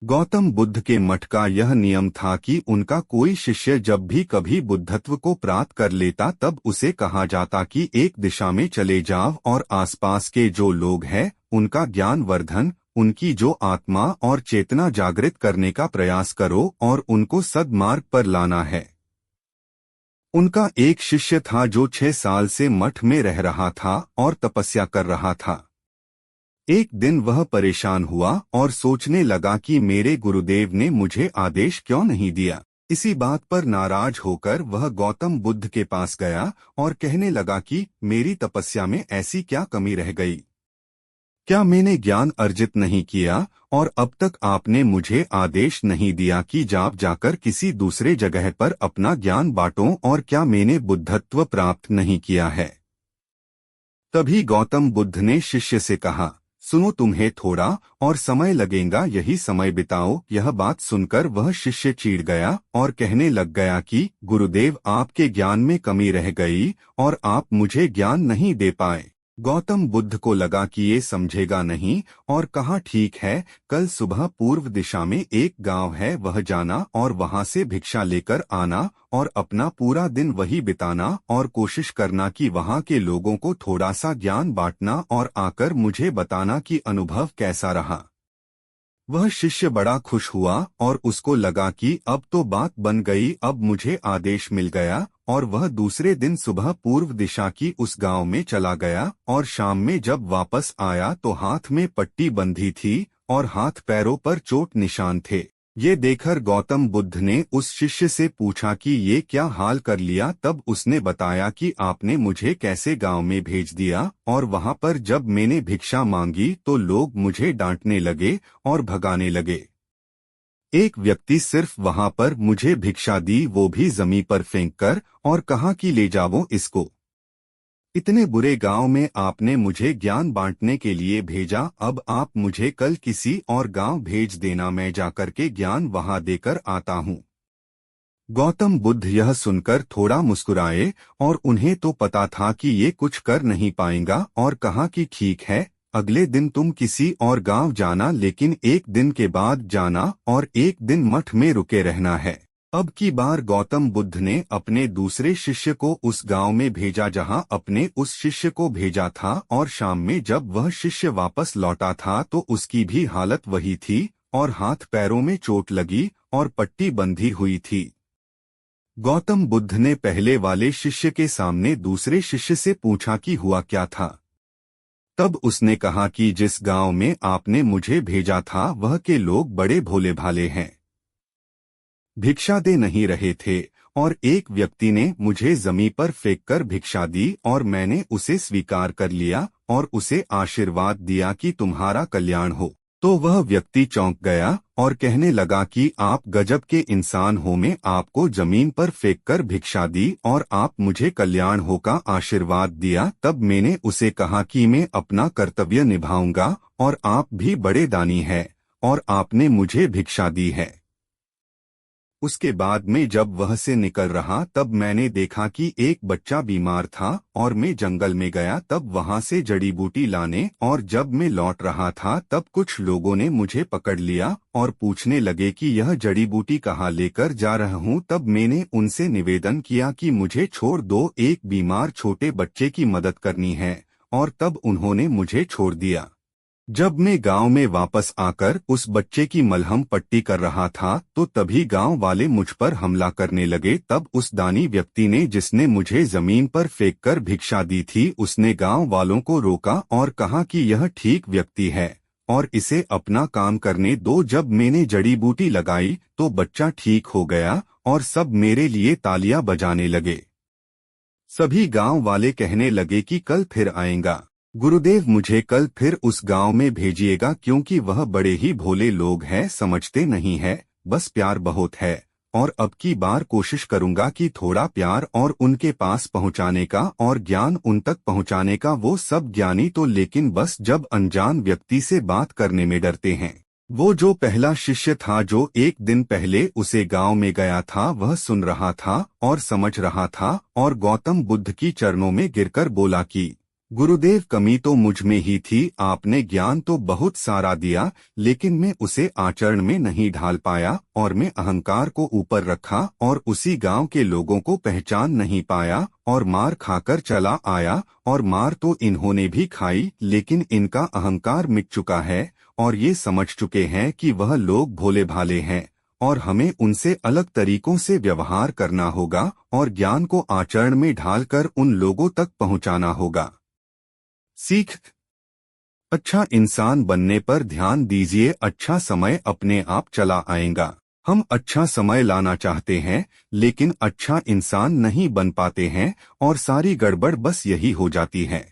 गौतम बुद्ध के मठ का यह नियम था कि उनका कोई शिष्य जब भी कभी बुद्धत्व को प्राप्त कर लेता तब उसे कहा जाता कि एक दिशा में चले जाओ और आसपास के जो लोग हैं उनका ज्ञान वर्धन, उनकी जो आत्मा और चेतना जागृत करने का प्रयास करो और उनको सद्मार्ग पर लाना है। उनका एक शिष्य था जो 6 साल से मठ में रह रहा था और तपस्या कर रहा था। एक दिन वह परेशान हुआ और सोचने लगा कि मेरे गुरुदेव ने मुझे आदेश क्यों नहीं दिया। इसी बात पर नाराज होकर वह गौतम बुद्ध के पास गया और कहने लगा कि मेरी तपस्या में ऐसी क्या कमी रह गई? क्या मैंने ज्ञान अर्जित नहीं किया और अब तक आपने मुझे आदेश नहीं दिया कि आप जाकर किसी दूसरे जगह पर अपना ज्ञान बांटो, और क्या मैंने बुद्धत्व प्राप्त नहीं किया है? तभी गौतम बुद्ध ने शिष्य से कहा, सुनो, तुम्हें थोड़ा और समय लगेगा, यही समय बिताओ। यह बात सुनकर वह शिष्य चिढ़ गया और कहने लग गया कि गुरुदेव, आपके ज्ञान में कमी रह गई और आप मुझे ज्ञान नहीं दे पाए। गौतम बुद्ध को लगा कि ये समझेगा नहीं और कहा, ठीक है, कल सुबह पूर्व दिशा में एक गांव है, वह जाना और वहां से भिक्षा लेकर आना और अपना पूरा दिन वही बिताना और कोशिश करना कि वहां के लोगों को थोड़ा सा ज्ञान बांटना और आकर मुझे बताना कि अनुभव कैसा रहा। वह शिष्य बड़ा खुश हुआ और उसको लगा कि अब तो बात बन गई, अब मुझे आदेश मिल गया, और वह दूसरे दिन सुबह पूर्व दिशा की उस गांव में चला गया और शाम में जब वापस आया तो हाथ में पट्टी बंधी थी और हाथ पैरों पर चोट निशान थे। ये देखकर गौतम बुद्ध ने उस शिष्य से पूछा कि ये क्या हाल कर लिया? तब उसने बताया कि आपने मुझे कैसे गांव में भेज दिया और वहां पर जब मैंने भिक्षा मांगी तो लोग मुझे डांटने लगे और भगाने लगे। एक व्यक्ति सिर्फ वहां पर मुझे भिक्षा दी, वो भी जमीन पर फेंककर, और कहा कि ले जाओ इसको। इतने बुरे गांव में आपने मुझे ज्ञान बांटने के लिए भेजा, अब आप मुझे कल किसी और गांव भेज देना, मैं जाकर के ज्ञान वहां देकर आता हूं। गौतम बुद्ध यह सुनकर थोड़ा मुस्कुराए और उन्हें तो पता था कि ये कुछ कर नहीं पाएगा, और कहा कि ठीक है, अगले दिन तुम किसी और गांव जाना, लेकिन एक दिन के बाद जाना और एक दिन मठ में रुके रहना है। अब की बार गौतम बुद्ध ने अपने दूसरे शिष्य को उस गांव में भेजा जहां अपने उस शिष्य को भेजा था, और शाम में जब वह शिष्य वापस लौटा था तो उसकी भी हालत वही थी और हाथ पैरों में चोट लगी और पट्टी बंधी हुई थी। गौतम बुद्ध ने पहले वाले शिष्य के सामने दूसरे शिष्य से पूछा कि हुआ क्या था। तब उसने कहा कि जिस गांव में आपने मुझे भेजा था वह के लोग बड़े भोले भाले हैं, भिक्षा दे नहीं रहे थे, और एक व्यक्ति ने मुझे जमीन पर फेंककर भिक्षा दी और मैंने उसे स्वीकार कर लिया और उसे आशीर्वाद दिया कि तुम्हारा कल्याण हो। तो वह व्यक्ति चौंक गया और कहने लगा कि आप गजब के इंसान हो, मैं आपको जमीन पर फेंककर भिक्षा दी और आप मुझे कल्याण हो का आशीर्वाद दिया। तब मैंने उसे कहा कि मैं अपना कर्तव्य निभाऊंगा और आप भी बड़े दानी हैं और आपने मुझे भिक्षा दी है। उसके बाद में जब वह से निकल रहा तब मैंने देखा कि एक बच्चा बीमार था और मैं जंगल में गया तब वहां से जड़ी बूटी लाने, और जब मैं लौट रहा था तब कुछ लोगों ने मुझे पकड़ लिया और पूछने लगे कि यह जड़ी बूटी कहाँ लेकर जा रहा हूँ। तब मैंने उनसे निवेदन किया कि मुझे छोड़ दो, एक बीमार छोटे बच्चे की मदद करनी है, और तब उन्होंने मुझे छोड़ दिया। जब मैं गांव में वापस आकर उस बच्चे की मलहम पट्टी कर रहा था तो तभी गांव वाले मुझ पर हमला करने लगे। तब उस दानी व्यक्ति ने जिसने मुझे जमीन पर फेंककर भिक्षा दी थी उसने गांव वालों को रोका और कहा कि यह ठीक व्यक्ति है और इसे अपना काम करने दो। जब मैंने जड़ी बूटी लगाई तो बच्चा ठीक हो गया और सब मेरे लिए तालियां बजाने लगे। सभी गांव वाले कहने लगे कि कल फिर आएगा गुरुदेव, मुझे कल फिर उस गांव में भेजिएगा, क्योंकि वह बड़े ही भोले लोग हैं, समझते नहीं है, बस प्यार बहुत है, और अब की बार कोशिश करूंगा कि थोड़ा प्यार और उनके पास पहुंचाने का और ज्ञान उन तक पहुंचाने का। वो सब ज्ञानी तो लेकिन बस जब अनजान व्यक्ति से बात करने में डरते हैं। वो जो पहला शिष्य था जो एक दिन पहले उसे गांव में गया था वह सुन रहा था और समझ रहा था और गौतम बुद्ध की चरणों में गिरकर बोला कि गुरुदेव, कमी तो मुझ में ही थी। आपने ज्ञान तो बहुत सारा दिया, लेकिन मैं उसे आचरण में नहीं ढाल पाया और मैं अहंकार को ऊपर रखा और उसी गांव के लोगों को पहचान नहीं पाया और मार खाकर चला आया। और मार तो इन्होंने भी खाई, लेकिन इनका अहंकार मिट चुका है और ये समझ चुके हैं कि वह लोग भोले भाले हैं और हमें उनसे अलग तरीकों से व्यवहार करना होगा और ज्ञान को आचरण में ढालकर उन लोगों तक पहुंचाना होगा। सीख। अच्छा इंसान बनने पर ध्यान दीजिए, अच्छा समय अपने आप चला आएगा। हम अच्छा समय लाना चाहते हैं, लेकिन अच्छा इंसान नहीं बन पाते हैं और सारी गड़बड़ बस यही हो जाती है।